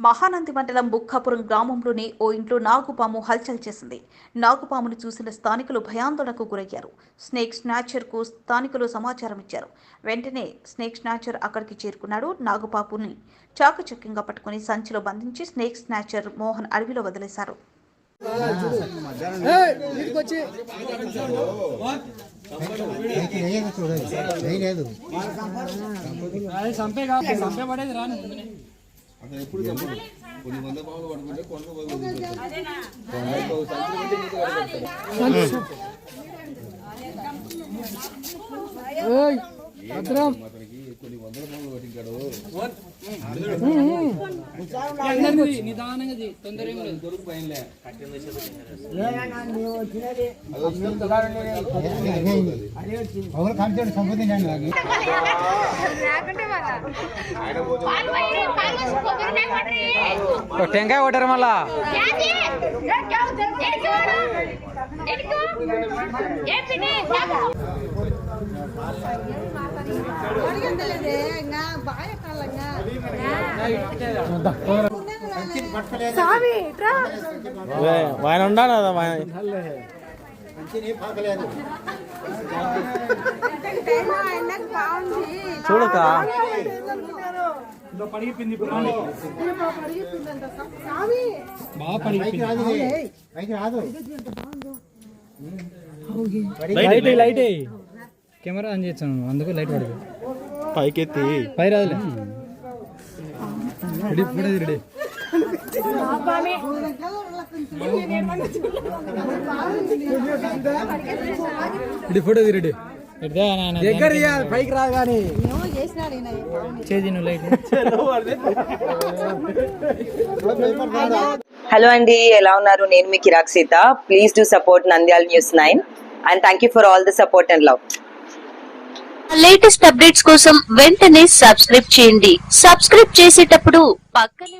మహానంది మండలం బుక్కాపురం గ్రామంలోని ఓ ఇంట్లో నాగుపాము హల్చల్ చేసింది. నాగుపామును చూసిన స్థానికులు భయాందోళనకు గురయ్యారు. స్నేక్ స్నాచర్కు స్థానికులు సమాచారం ఇచ్చారు. వెంటనే స్నేక్ స్నాచర్ అక్కడికి చేరుకున్నాడు. నాగుపాముని చాకచక్యంగా పట్టుకుని సంచిలో బంధించి స్నేక్ స్నాచర్ మోహన్ అడవిలో వదిలేశారు. టెంకాయ కొట్టారు మళ్ళా ఆయన ఉండాలి చూడక లైట్ కెమెరా ఆన్ చేస్తాను అందుకు లైట్ పడదు పైకెత్తి పై రాదులే రెడీ ఫోటో రెడీ దగ్గర పైకి రా కానీ హలో అండి, ఎలా ఉన్నారు? నేను మీ Kiraak Seetha. Please do support Nandyal news 9 and thank you for all the support and love. Latest updates కోసం వెంటనే సబ్స్క్రైబ్ చేయండి. సబ్స్క్రైబ్ చేసేటప్పుడు పక్కనే